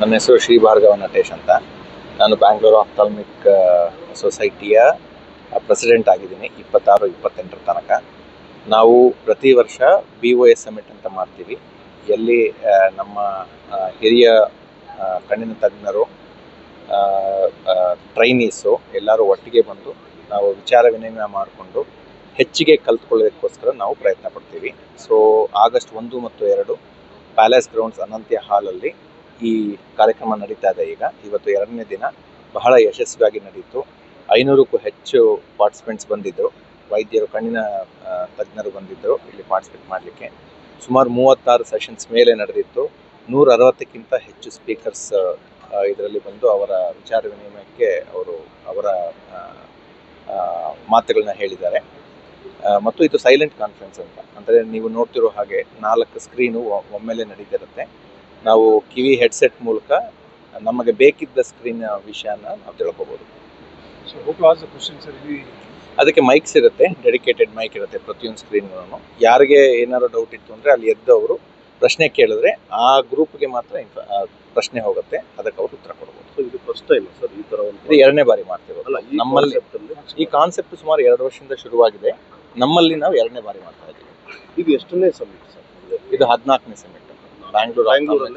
ನನ್ನ ಹೆಸರು ಶ್ರೀ ಭಾರ್ಗವ ನಟೇಶ್ ಅಂತ. ನಾನು ಬ್ಯಾಂಗ್ಳೂರು ಆಫ್ಥಾಲ್ಮಿಕ್ ಸೊಸೈಟಿಯ ಪ್ರೆಸಿಡೆಂಟ್ ಆಗಿದ್ದೀನಿ 26-28 ತನಕ. ನಾವು ಪ್ರತಿ ವರ್ಷ BOS ಸಮಿಟ್ ಅಂತ ಮಾಡ್ತೀವಿ. ಎಲ್ಲಿ ನಮ್ಮ ಹಿರಿಯ ಕಣ್ಣಿನ ತಜ್ಞರು, ಟ್ರೈನೀಸು ಎಲ್ಲರೂ ಒಟ್ಟಿಗೆ ಬಂದು ನಾವು ವಿಚಾರ ವಿನಿಮಯ ಮಾಡಿಕೊಂಡು ಹೆಚ್ಚಿಗೆ ಕಲ್ತ್ಕೊಳ್ಳೋದಕ್ಕೋಸ್ಕರ ನಾವು ಪ್ರಯತ್ನ ಪಡ್ತೀವಿ. ಸೊ ಆಗಸ್ಟ್ 1 ಮತ್ತು 2 ಪ್ಯಾಲೇಸ್ ಗ್ರೌಂಡ್ಸ್ ಅನಂತ್ಯ ಹಾಲಲ್ಲಿ ಈ ಕಾರ್ಯಕ್ರಮ ನಡೀತಾ ಇದೆ. ಇವತ್ತು 2ನೇ ದಿನ ಬಹಳ ಯಶಸ್ವಿಯಾಗಿ ನಡೀತು. 500ಕ್ಕೂ ಹೆಚ್ಚು ಪಾರ್ಟಿಸಿಪೆಂಟ್ಸ್ ಬಂದಿದ್ದರು. ವೈದ್ಯರು, ಕಣ್ಣಿನ ತಜ್ಞರು ಬಂದಿದ್ದರು ಇಲ್ಲಿ ಪಾರ್ಟಿಸಿಪೇಟ್ ಮಾಡಲಿಕ್ಕೆ. ಸುಮಾರು 36 ಸೆಷನ್ಸ್ ಮೇಲೆ ನಡೆದಿತ್ತು. 160ಕ್ಕಿಂತ ಹೆಚ್ಚು ಸ್ಪೀಕರ್ಸ್ ಇದರಲ್ಲಿ ಬಂದು ಅವರ ವಿಚಾರ ವಿನಿಮಯಕ್ಕೆ ಅವರ ಮಾತುಗಳನ್ನ ಹೇಳಿದ್ದಾರೆ. ಮತ್ತು ಇದು ಸೈಲೆಂಟ್ ಕಾನ್ಫರೆನ್ಸ್ ಅಂತ, ಅಂದರೆ ನೀವು ನೋಡ್ತಿರೋ ಹಾಗೆ 4 ಸ್ಕ್ರೀನು ಒಮ್ಮೆಲೆ ನಡೀತಿರುತ್ತೆ. ನಾವು ಕಿವಿ ಹೆಡ್ಸೆಟ್ ಮೂಲಕ ನಮಗೆ ಬೇಕಿದ್ದ ಸ್ಕ್ರೀನ್ ವಿಷಯನ ನಾವು ತಿಳ್ಕೊಬೋದು. ಅದಕ್ಕೆ ಮೈಕ್ಸ್ ಇರುತ್ತೆ, ಡೆಡಿಕೇಟೆಡ್ ಮೈಕ್ ಇರುತ್ತೆ ಪ್ರತಿಯೊಂದು ಸ್ಕ್ರೀನ್ಗೂ. ಯಾರಿಗೆ ಏನಾದ್ರು ಡೌಟ್ ಇತ್ತು ಅಂದರೆ ಅಲ್ಲಿ ಎದ್ದು ಅವರು ಪ್ರಶ್ನೆ ಕೇಳಿದ್ರೆ ಆ ಗ್ರೂಪ್ಗೆ ಮಾತ್ರ ಪ್ರಶ್ನೆ ಹೋಗುತ್ತೆ, ಅದಕ್ಕೆ ಅವರು ಉತ್ತರ ಕೊಡ್ಬೋದು. ಸೊ ಇದು ಫಸ್ಟ್ ಟೈಮ್ ಸರ್ ಈ ಥರ ಇದು 2ನೇ ಬಾರಿ ಮಾಡ್ತಿರೋದು ನಮ್ಮಲ್ಲಿ. ಈ ಕಾನ್ಸೆಪ್ಟ್ ಸುಮಾರು 2 ವರ್ಷದಿಂದ ಶುರುವಾಗಿದೆ. ನಮ್ಮಲ್ಲಿ ನಾವು 2ನೇ ಬಾರಿ ಮಾಡ್ತಾ ಇದ್ದೀವಿ. ಇದು ಎಷ್ಟನೇ ಸಮಿಟ್ ಸರ್? ಇದು 14ನೇ ಸಮಿಟ್ ಬ್ಯಾಂಗ್ಳೂರು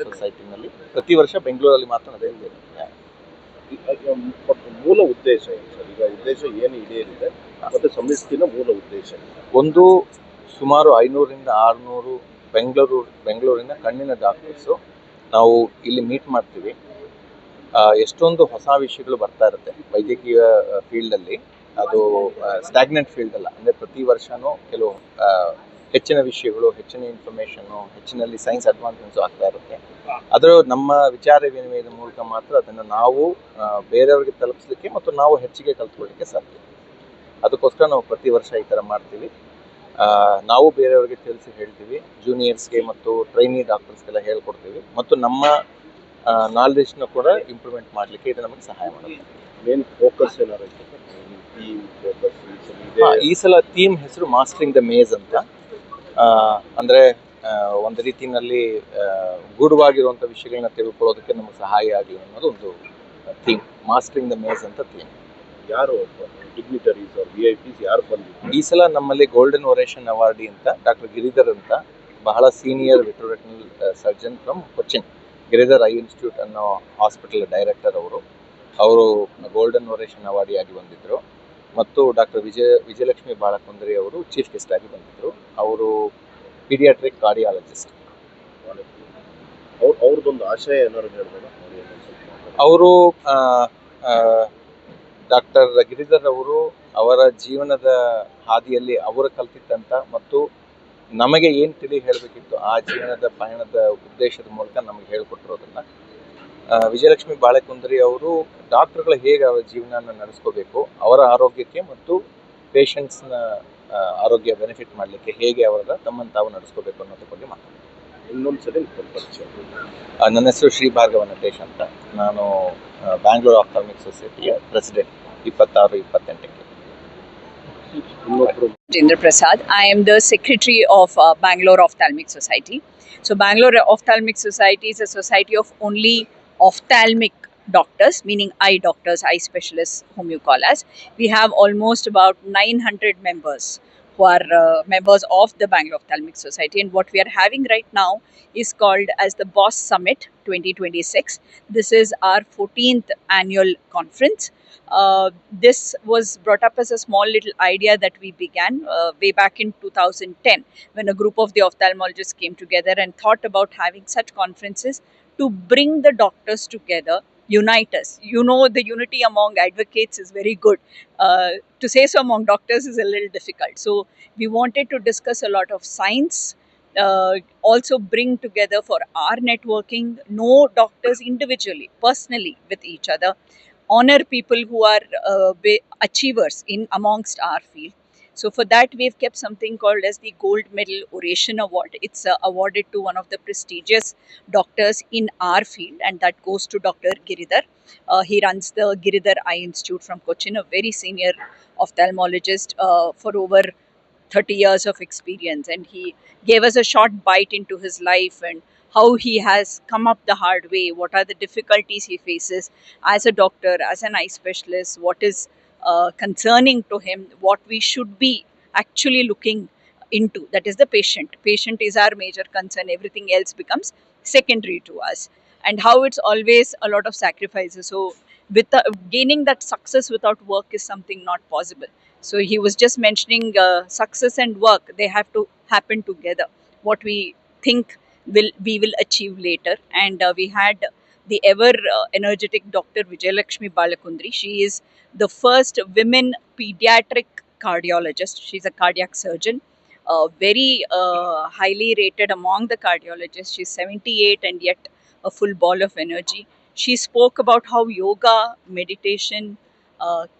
ಸೊಸೈಟಿನಲ್ಲಿ. ಪ್ರತಿ ವರ್ಷ ಬೆಂಗಳೂರಲ್ಲಿ ಮಾತ್ರ ನಡೆಯುತ್ತೆ. ಮೂಲ ಉದ್ದೇಶ ಏನು ಸರ್? ಈಗ ಉದ್ದೇಶ ಏನು ಈಡೇರಿದೆ ಮತ್ತು ಸಮಿತಿನ ಮೂಲ ಉದ್ದೇಶ ಒಂದು, ಸುಮಾರು 500ರಿಂದ 600 ಬೆಂಗಳೂರಿನ ಕಣ್ಣಿನ ಡಾಕ್ಟರ್ಸು ನಾವು ಇಲ್ಲಿ ಮೀಟ್ ಮಾಡ್ತೀವಿ. ಎಷ್ಟೊಂದು ಹೊಸ ವಿಷಯಗಳು ಬರ್ತಾ ಇರುತ್ತೆ ವೈದ್ಯಕೀಯ ಫೀಲ್ಡಲ್ಲಿ. ಅದು ಸ್ಟ್ಯಾಗ್ನೆಂಟ್ ಫೀಲ್ಡ್ ಅಲ್ಲ, ಅಂದರೆ ಪ್ರತಿ ವರ್ಷವೂ ಕೆಲವು ಹೆಚ್ಚಿನ ವಿಷಯಗಳು, ಹೆಚ್ಚಿನ ಇನ್ಫಾರ್ಮೇಷನ್ನು, ಹೆಚ್ಚಿನಲ್ಲಿ ಸೈನ್ಸ್ ಅಡ್ವಾನ್ಸ್ಮೆಂಟ್ಸು ಆಗ್ತಾ ಇರುತ್ತೆ. ಅದರ ನಮ್ಮ ವಿಚಾರ ವಿನಿಮಯದ ಮೂಲಕ ಮಾತ್ರ ಅದನ್ನು ನಾವು ಬೇರೆಯವ್ರಿಗೆ ತಲುಪಿಸಲಿಕ್ಕೆ ಮತ್ತು ನಾವು ಹೆಚ್ಚಿಗೆ ಕಲ್ತ್ಕೊಳ್ಳಿಕ್ಕೆ ಸಾಧ್ಯ. ಅದಕ್ಕೋಸ್ಕರ ನಾವು ಪ್ರತಿ ವರ್ಷ ಈ ಥರ ಮಾಡ್ತೀವಿ. ನಾವು ಬೇರೆಯವ್ರಿಗೆ ತಿಳಿಸಿ ಹೇಳ್ತೀವಿ, ಜೂನಿಯರ್ಸ್ಗೆ ಮತ್ತು ಟ್ರೈನಿ ಡಾಕ್ಟರ್ಸ್ಗೆಲ್ಲ ಹೇಳ್ಕೊಡ್ತೀವಿ, ಮತ್ತು ನಮ್ಮ ನಾಲೆಡ್ಜ್ನ ಕೂಡ ಇಂಪ್ರೂವ್ಮೆಂಟ್ ಮಾಡಲಿಕ್ಕೆ ಇದು ನಮಗೆ ಸಹಾಯ ಮಾಡುತ್ತೆ. ಮೇನ್ ಫೋಕಸ್ ಏನಾದ್ರು ಈ ಸಲ ಥೀಮ್ ಹೆಸರು ಮಾಸ್ಟರಿಂಗ್ ದ ಮೇಜ್ ಅಂತ. ಅಂದರೆ ಒಂದು ರೀತಿಯಲ್ಲಿ ಗೂಢವಾಗಿರುವಂಥ ವಿಷಯಗಳನ್ನ ತಿಳ್ಕೊಳ್ಳೋದಕ್ಕೆ ನಮಗೆ ಸಹಾಯ ಆಗಲಿ ಅನ್ನೋದು ಒಂದು ಥೀಮ್. ಮಾಸ್ಟರಿಂಗ್ ದ ಮೇಜ್ ಅಂತ ಥೀಮ್. ಯಾರು ಡಿಗ್ನಿಟರೀಸ್ VIPs ಯಾರು ಬಂದಿದ್ರು ಈ ಸಲ? ನಮ್ಮಲ್ಲಿ ಗೋಲ್ಡನ್ ಒರೇಷನ್ ಅವಾರ್ಡಿ ಅಂತ ಡಾಕ್ಟರ್ ಗಿರಿಧರ್ ಅಂತ, ಬಹಳ senior vitreoretinal surgeon from Cochin, Giridhar eye institute ಅನ್ನೋ ಹಾಸ್ಪಿಟಲ್ ಡೈರೆಕ್ಟರ್ ಅವರು ಗೋಲ್ಡನ್ ಒರೇಷನ್ ಅವಾರ್ಡಿಯಾಗಿ ಬಂದಿದ್ದರು. ಮತ್ತು ಡಾಕ್ಟರ್ ವಿಜಯಲಕ್ಷ್ಮಿ ಬಾಳಕುಂದ್ರಿ ಅವರು ಚೀಫ್ ಗೆಸ್ಟ್ ಆಗಿ ಬಂದಿದ್ದರು. ಅವರು ಪೀಡಿಯಾಟ್ರಿಕ್ ಕಾರ್ಡಿಯಾಲಜಿಸ್ಟ್. ಅವ್ರದ್ದೊಂದು ಆಶಯ ಏನಾದ್ರು ಹೇಳ್ಬೋದಾ? ಅವರು ಡಾಕ್ಟರ್ ಗಿರಿಧರ್ ಅವರು ಅವರ ಜೀವನದ ಹಾದಿಯಲ್ಲಿ ಅವರು ಕಲ್ತಿದ್ದಂಥ ಮತ್ತು ನಮಗೆ ಏನು ತಿಳಿ ಹೇಳಬೇಕಿತ್ತು ಆ ಜೀವನದ ಪಯಣದ ಉದ್ದೇಶದ ಮೂಲಕ ನಮಗೆ ಹೇಳಿಕೊಟ್ಟಿರೋದನ್ನು. ವಿಜಯಲಕ್ಷ್ಮಿ ಬಾಳಕುಂದ್ರಿ ಅವರು ಡಾಕ್ಟರ್ಗಳು ಹೇಗೆ ಅವರ ಜೀವನನ ನಡೆಸ್ಕೋಬೇಕು, ಅವರ ಆರೋಗ್ಯಕ್ಕೆ ಮತ್ತು ಪೇಷಂಟ್ಸ್ನ ಆರೋಗ್ಯ ಬೆನಿಫಿಟ್ ಮಾಡಲಿಕ್ಕೆ ಹೇಗೆ ತಮ್ಮನ್ನು ತಾವು ನಡೆಸ್ಕೋಬೇಕು ಅನ್ನೋದ್ರ ಬಗ್ಗೆ ಮಾತಾಡ್ತೀನಿ. ಇನ್ನೊಂದ್ಸರಿ ನನ್ನ ಹೆಸರು ಶ್ರೀ ಭಾರ್ಗವ ನಟೇಶ್ ಅಂತ. ನಾನು ಬ್ಯಾಂಗ್ಳೂರು ಆಫ್ಥಾಲ್ಮಿಕ್ ಸೊಸೈಟಿಯ president 26-28. Jindra Prasad. I am the secretary of Bangalore Ophthalmic Society. So Bangalore Ophthalmic Society is a society of only ophthalmic doctors, meaning eye doctors, eye specialists, whom you call as. We have almost about 900 members who are members of the Bangalore Ophthalmic Society, and what we are having right now is called as the BOSS Summit 2026. This is our 14th annual conference. This was brought up as a small little idea that we began way back in 2010, when a group of the ophthalmologists came together and thought about having such conferences to bring the doctors together, unite us. You know, the unity among advocates is very good. To say so among doctors is a little difficult. So we wanted to discuss a lot of science, also bring together for our networking, know doctors individually, personally with each other, honor people who are achievers in amongst our field. So for that, we've kept something called as the Gold Medal Oration Award. It's awarded to one of the prestigious doctors in our field, and that goes to Dr. Giridhar. He runs the Giridhar Eye Institute from Cochin, a very senior ophthalmologist for over 30 years of experience, and he gave us a short bite into his life and how he has come up the hard way, what are the difficulties he faces as a doctor, as an eye specialist, what is concerning to him, what we should be actually looking into. That is the patient. Patient is our major concern. Everything else becomes secondary to us. And how it's always a lot of sacrifices. So, with gaining that success without work is something not possible. So he was just mentioning success and work, they have to happen together. What we think we will achieve later. And we had the ever energetic Dr. Vijayalakshmi Balakundri. She is the first women pediatric cardiologist. She's a cardiac surgeon, very highly rated among the cardiologists. She's 78 and yet a full ball of energy. She spoke about how yoga, meditation,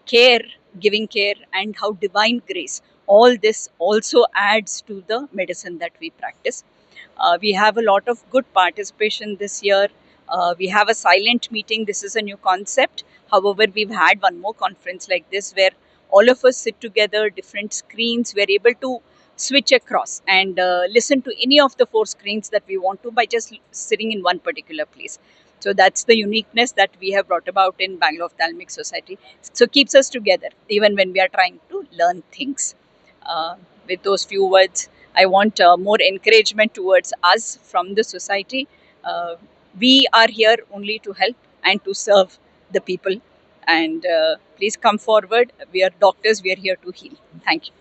care, giving care, and how divine grace, all this also adds to the medicine that we practice. We have a lot of good participation this year. We have a silent meeting. This is a new concept. However, we've had one more conference like this where all of us sit together, different screens. We're able to switch across and listen to any of the four screens that we want to by just sitting in one particular place. So that's the uniqueness that we have brought about in Bangalore Ophthalmic Society. So keeps us together even when we are trying to learn things. With those few words, I want more encouragement towards us from the society. Uh, we are here only to help and to serve the people. And please come forward. We are doctors. We are here to heal. Thank you.